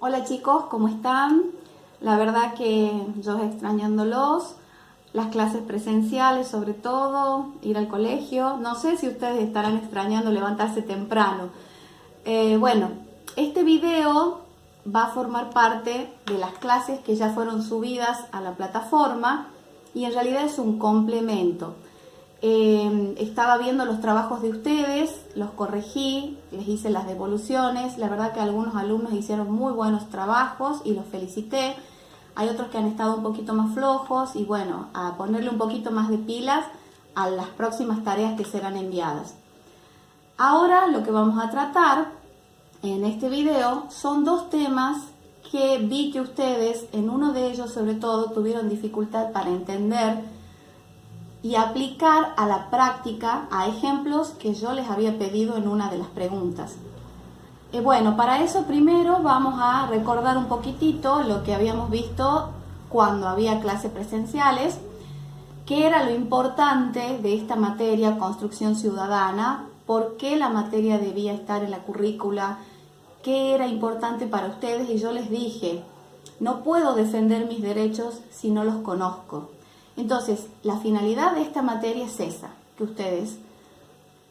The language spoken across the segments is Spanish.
Hola chicos, ¿cómo están? La verdad que yo extrañándolos, las clases presenciales sobre todo, ir al colegio. No sé si ustedes estarán extrañando levantarse temprano. Bueno, este video va a formar parte de las clases que ya fueron subidas a la plataforma y en realidad es un complemento. Estaba viendo los trabajos de ustedes, los corregí, les hice las devoluciones. La verdad que algunos alumnos hicieron muy buenos trabajos y los felicité. Hay otros que han estado un poquito más flojos y bueno, a ponerle un poquito más de pilas a las próximas tareas que serán enviadas. Ahora lo que vamos a tratar en este video son dos temas que vi que ustedes, en uno de ellos sobre todo, tuvieron dificultad para entender y aplicar a la práctica a ejemplos que yo les había pedido en una de las preguntas. Bueno, para eso primero vamos a recordar un poquitito lo que habíamos visto cuando había clases presenciales, qué era lo importante de esta materia, construcción ciudadana, por qué la materia debía estar en la currícula, qué era importante para ustedes, y yo les dije, no puedo defender mis derechos si no los conozco. Entonces, la finalidad de esta materia es esa, que ustedes,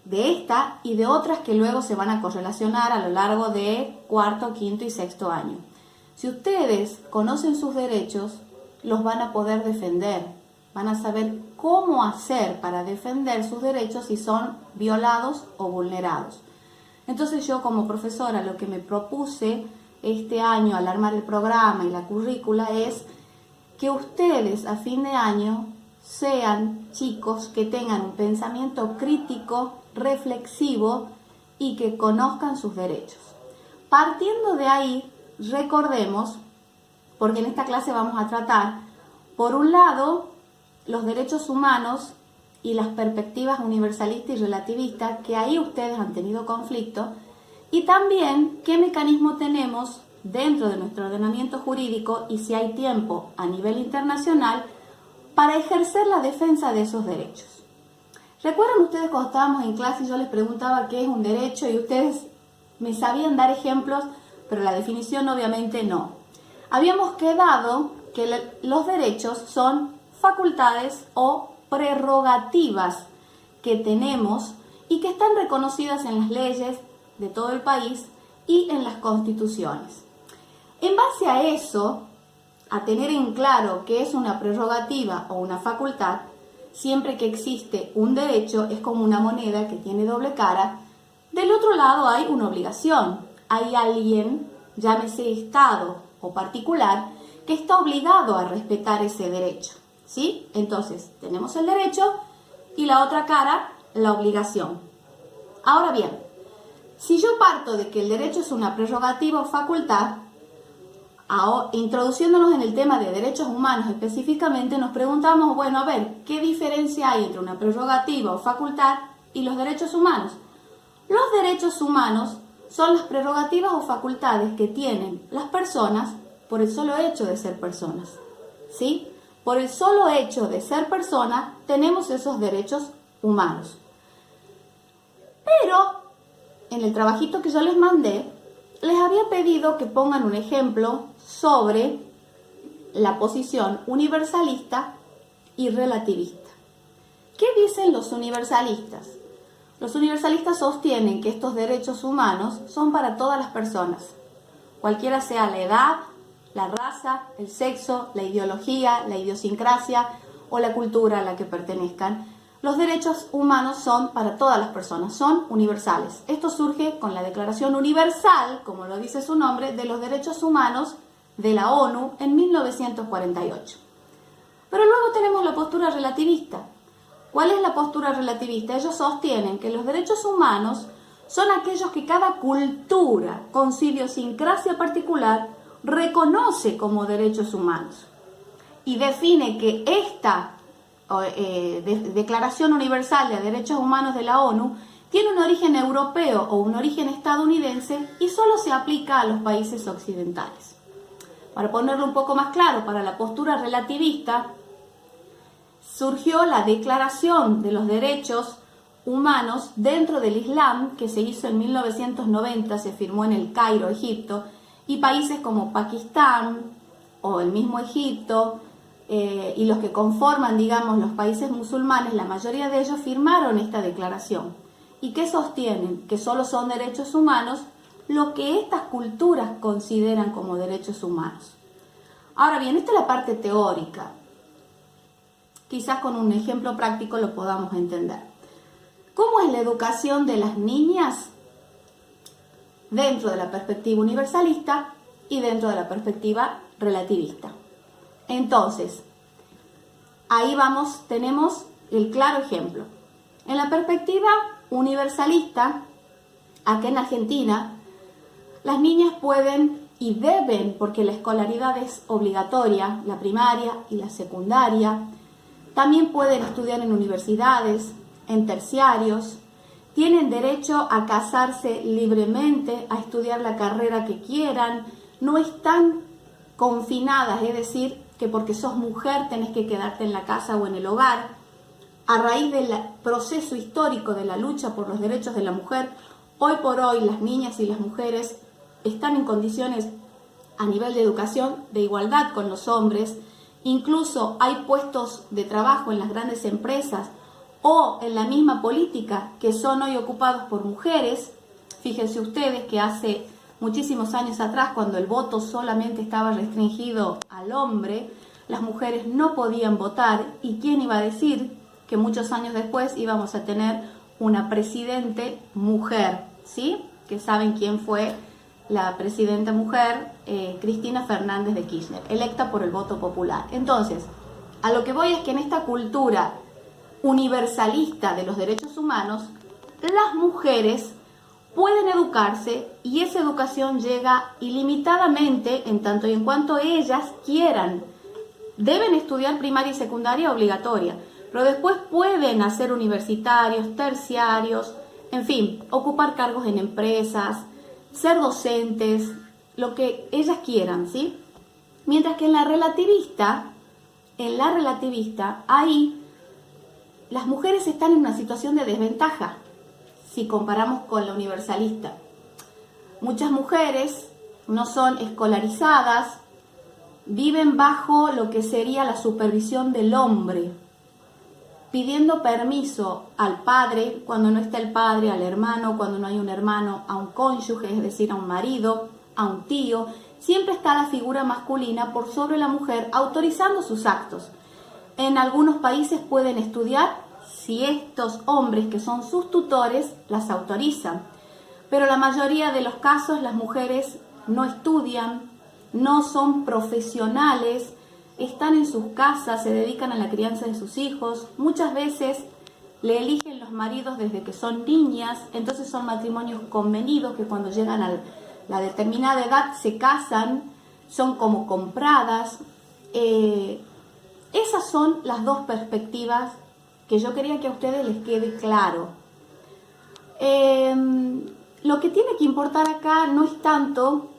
de esta y de otras que luego se van a correlacionar a lo largo de cuarto, quinto y sexto año. Si ustedes conocen sus derechos, los van a poder defender, van a saber cómo hacer para defender sus derechos si son violados o vulnerados. Entonces yo como profesora lo que me propuse este año al armar el programa y la currícula es que ustedes a fin de año sean chicos que tengan un pensamiento crítico, reflexivo y que conozcan sus derechos. Partiendo de ahí, recordemos, porque en esta clase vamos a tratar, por un lado, los derechos humanos y las perspectivas universalistas y relativistas, que ahí ustedes han tenido conflicto, y también qué mecanismo tenemos dentro de nuestro ordenamiento jurídico y si hay tiempo a nivel internacional para ejercer la defensa de esos derechos. ¿Recuerdan ustedes cuando estábamos en clase y yo les preguntaba qué es un derecho y ustedes me sabían dar ejemplos, pero la definición obviamente no? Habíamos quedado que los derechos son facultades o prerrogativas que tenemos y que están reconocidas en las leyes de todo el país y en las constituciones. En base a eso, a tener en claro qué es una prerrogativa o una facultad, siempre que existe un derecho es como una moneda que tiene doble cara, del otro lado hay una obligación. Hay alguien, llámese Estado o particular, que está obligado a respetar ese derecho, ¿sí? Entonces, tenemos el derecho y la otra cara, la obligación. Ahora bien, si yo parto de que el derecho es una prerrogativa o facultad, introduciéndonos en el tema de derechos humanos específicamente, nos preguntamos, bueno, a ver, ¿qué diferencia hay entre una prerrogativa o facultad y los derechos humanos? Los derechos humanos son las prerrogativas o facultades que tienen las personas por el solo hecho de ser personas, ¿sí? Por el solo hecho de ser persona tenemos esos derechos humanos. Pero en el trabajito que yo les mandé, les había pedido que pongan un ejemplo sobre la posición universalista y relativista. ¿Qué dicen los universalistas? Los universalistas sostienen que estos derechos humanos son para todas las personas, cualquiera sea la edad, la raza, el sexo, la ideología, la idiosincrasia o la cultura a la que pertenezcan. Los derechos humanos son para todas las personas, son universales. Esto surge con la Declaración Universal, como lo dice su nombre, de los Derechos Humanos de la ONU en 1948. Pero luego tenemos la postura relativista. ¿Cuál es la postura relativista? Ellos sostienen que los derechos humanos son aquellos que cada cultura con su idiosincrasia particular reconoce como derechos humanos y define que esta Declaración Universal de Derechos Humanos de la ONU tiene un origen europeo o un origen estadounidense y solo se aplica a los países occidentales. Para ponerlo un poco más claro, para la postura relativista surgió la Declaración de los Derechos Humanos dentro del Islam, que se hizo en 1990, se firmó en El Cairo, Egipto, Y países como Pakistán o el mismo Egipto y los que conforman, digamos, los países musulmanes, la mayoría de ellos firmaron esta declaración. ¿Y qué sostienen? Que solo son derechos humanos lo que estas culturas consideran como derechos humanos. Ahora bien, esta es la parte teórica. Quizás con un ejemplo práctico lo podamos entender. ¿Cómo es la educación de las niñas dentro de la perspectiva universalista y dentro de la perspectiva relativista? Entonces, ahí vamos, tenemos el claro ejemplo. En la perspectiva universalista, acá en Argentina, las niñas pueden y deben, porque la escolaridad es obligatoria, la primaria y la secundaria, también pueden estudiar en universidades, en terciarios, tienen derecho a casarse libremente, a estudiar la carrera que quieran, no están confinadas, es decir, que porque sos mujer tenés que quedarte en la casa o en el hogar. A raíz del proceso histórico de la lucha por los derechos de la mujer, hoy por hoy las niñas y las mujeres están en condiciones a nivel de educación de igualdad con los hombres. Incluso hay puestos de trabajo en las grandes empresas o en la misma política que son hoy ocupados por mujeres. Fíjense ustedes que hace muchísimos años atrás, cuando el voto solamente estaba restringido al hombre, las mujeres no podían votar. ¿Y quién iba a decir que muchos años después íbamos a tener una presidente mujer? ¿Sí? Que saben quién fue la presidenta mujer, Cristina Fernández de Kirchner, electa por el voto popular. Entonces, a lo que voy es que en esta cultura universalista de los derechos humanos, las mujeres pueden educarse y esa educación llega ilimitadamente en tanto y en cuanto ellas quieran. Deben estudiar primaria y secundaria obligatoria, pero después pueden hacer universitarios, terciarios, en fin, ocupar cargos en empresas, ser docentes, lo que ellas quieran, ¿sí? Mientras que en la relativista, ahí las mujeres están en una situación de desventaja si comparamos con la universalista. Muchas mujeres no son escolarizadas, viven bajo lo que sería la supervisión del hombre, pidiendo permiso al padre cuando no está el padre, al hermano cuando no hay un hermano, a un cónyuge, es decir, a un marido, a un tío. Siempre está la figura masculina por sobre la mujer autorizando sus actos. En algunos países pueden estudiar si estos hombres que son sus tutores las autorizan, pero la mayoría de los casos las mujeres no estudian, no son profesionales, están en sus casas, se dedican a la crianza de sus hijos, muchas veces le eligen los maridos desde que son niñas, entonces son matrimonios convenidos que cuando llegan a la determinada edad se casan, son como compradas. Esas son las dos perspectivas que yo quería que a ustedes les quede claro. Lo que tiene que importar acá no es tanto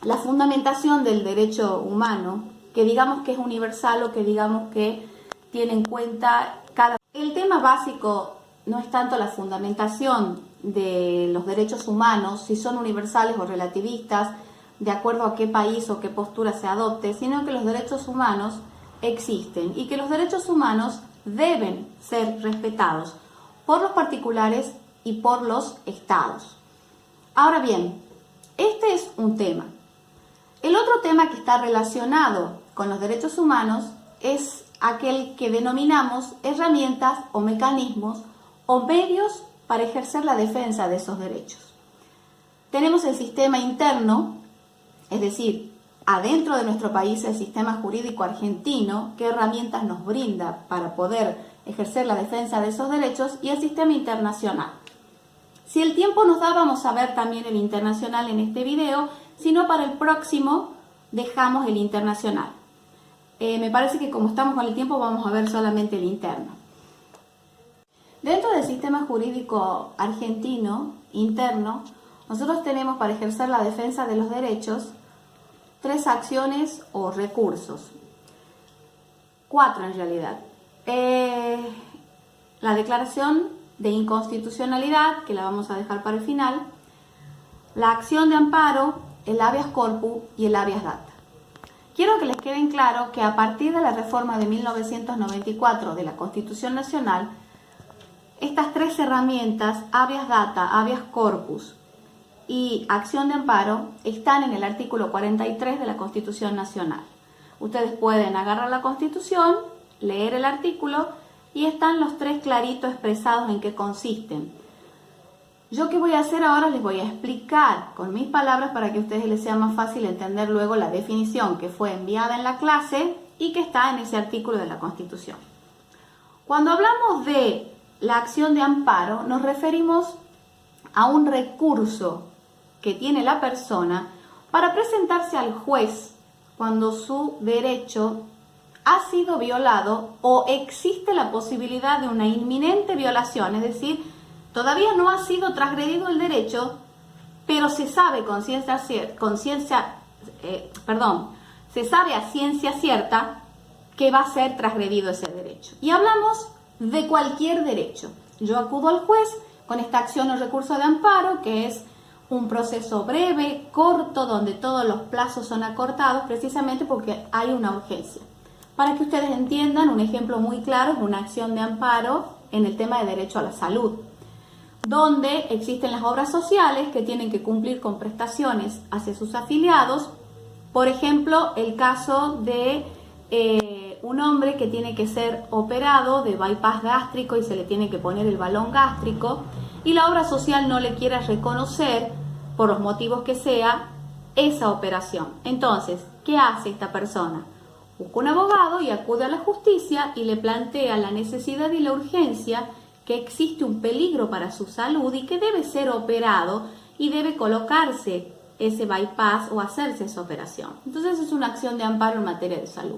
la fundamentación del derecho humano, que digamos que es universal o que digamos que tiene en cuenta cada... El tema básico no es tanto la fundamentación de los derechos humanos, si son universales o relativistas, de acuerdo a qué país o qué postura se adopte, sino que los derechos humanos existen y que los derechos humanos deben ser respetados por los particulares y por los estados. Ahora bien, este es un tema. El otro tema que está relacionado con los derechos humanos es aquel que denominamos herramientas o mecanismos o medios para ejercer la defensa de esos derechos. Tenemos el sistema interno, es decir, adentro de nuestro país el sistema jurídico argentino, qué herramientas nos brinda para poder ejercer la defensa de esos derechos, y el sistema internacional. Si el tiempo nos da, vamos a ver también el internacional en este video, si no, para el próximo dejamos el internacional. Me parece que como estamos con el tiempo vamos a ver solamente el interno. Dentro del sistema jurídico argentino interno, nosotros tenemos para ejercer la defensa de los derechos 3 acciones o recursos. 4 en realidad. La declaración de inconstitucionalidad, que la vamos a dejar para el final. La acción de amparo el habeas corpus y el habeas data. Quiero que les queden claro que a partir de la reforma de 1994 de la Constitución Nacional, estas tres herramientas, habeas data, habeas corpus y acción de amparo, están en el artículo 43 de la Constitución Nacional. Ustedes pueden agarrar la Constitución, leer el artículo y están los tres claritos expresados en qué consisten. Yo qué voy a hacer ahora, les voy a explicar con mis palabras para que a ustedes les sea más fácil entender luego la definición que fue enviada en la clase y que está en ese artículo de la Constitución. Cuando hablamos de la acción de amparo, nos referimos a un recurso que tiene la persona para presentarse al juez cuando su derecho ha sido violado o existe la posibilidad de una inminente violación, es decir, todavía no ha sido transgredido el derecho, pero se sabe se sabe a ciencia cierta que va a ser transgredido ese derecho. Y hablamos de cualquier derecho. Yo acudo al juez con esta acción o recurso de amparo, que es un proceso breve, corto, donde todos los plazos son acortados precisamente porque hay una urgencia. Para que ustedes entiendan, un ejemplo muy claro es una acción de amparo en el tema de derecho a la salud, donde existen las obras sociales que tienen que cumplir con prestaciones hacia sus afiliados. Por ejemplo, el caso de un hombre que tiene que ser operado de bypass gástrico y se le tiene que poner el balón gástrico y la obra social no le quiere reconocer, por los motivos que sea, esa operación. Entonces, ¿qué hace esta persona? Busca un abogado y acude a la justicia y le plantea la necesidad y la urgencia, que existe un peligro para su salud y que debe ser operado y debe colocarse ese bypass o hacerse esa operación. Entonces es una acción de amparo en materia de salud.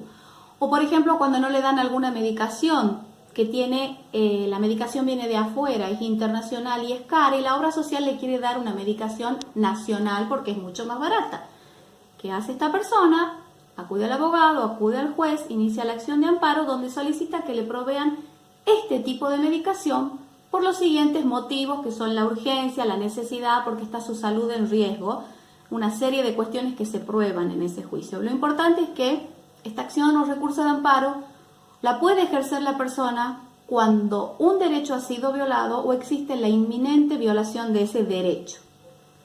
O por ejemplo, cuando no le dan alguna medicación que tiene, la medicación viene de afuera, es internacional y es cara, y la obra social le quiere dar una medicación nacional porque es mucho más barata. ¿Qué hace esta persona? Acude al abogado, acude al juez, inicia la acción de amparo donde solicita que le provean este tipo de medicación por los siguientes motivos, que son la urgencia, la necesidad, porque está su salud en riesgo, una serie de cuestiones que se prueban en ese juicio. Lo importante es que esta acción o recurso de amparo la puede ejercer la persona cuando un derecho ha sido violado o existe la inminente violación de ese derecho.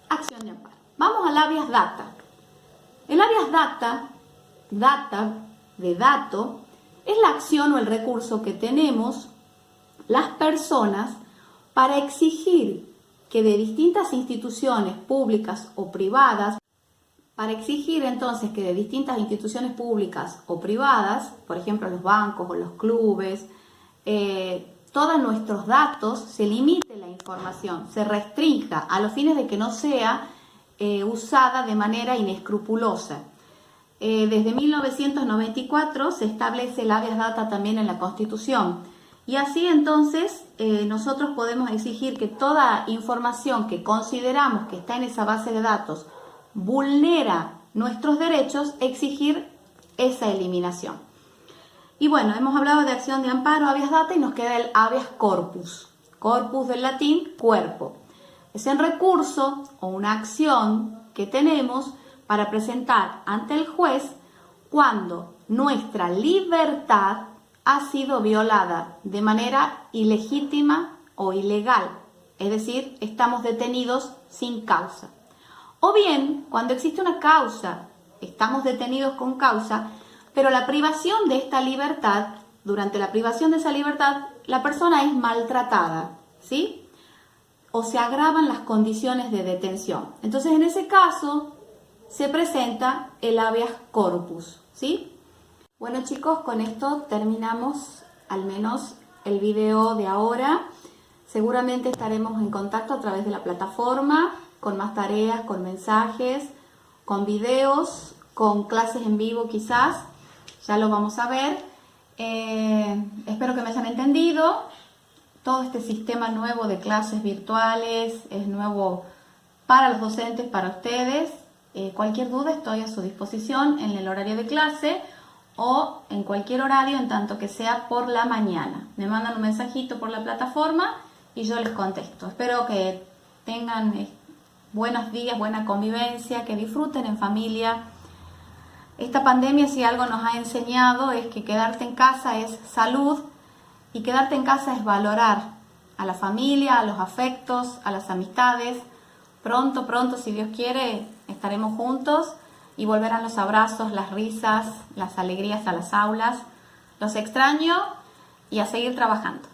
Acción de amparo. Vamos al habeas data. El habeas data, de dato, es la acción o el recurso que tenemos las personas para exigir que de distintas instituciones públicas o privadas, por ejemplo los bancos o los clubes, todos nuestros datos, se limite la información, se restrinja a los fines de que no sea usada de manera inescrupulosa. Desde 1994 se establece el habeas data también en la Constitución. Y así entonces nosotros podemos exigir que toda información que consideramos que está en esa base de datos vulnera nuestros derechos, exigir esa eliminación. Y bueno, hemos hablado de acción de amparo, habeas data, y nos queda el habeas corpus. Corpus del latín, cuerpo. Es el recurso o una acción que tenemos para presentar ante el juez cuando nuestra libertad ha sido violada de manera ilegítima o ilegal, es decir, estamos detenidos sin causa. O bien, cuando existe una causa, estamos detenidos con causa, pero la privación de esta libertad, durante la privación de esa libertad, la persona es maltratada, ¿sí? O se agravan las condiciones de detención. Entonces, en ese caso, se presenta el habeas corpus, ¿sí? Bueno chicos, con esto terminamos al menos el video de ahora. Seguramente estaremos en contacto a través de la plataforma, con más tareas, con mensajes, con videos, con clases en vivo quizás. Ya lo vamos a ver. Espero que me hayan entendido. Todo este sistema nuevo de clases virtuales es nuevo para los docentes, para ustedes. Cualquier duda estoy a su disposición en el horario de clase o en cualquier horario, en tanto que sea por la mañana. Me mandan un mensajito por la plataforma y yo les contesto. Espero que tengan buenos días, buena convivencia, que disfruten en familia. Esta pandemia, si algo nos ha enseñado, es que quedarte en casa es salud y quedarte en casa es valorar a la familia, a los afectos, a las amistades. Pronto, si Dios quiere, estaremos juntos y volverán los abrazos, las risas, las alegrías a las aulas. Los extraño y a seguir trabajando.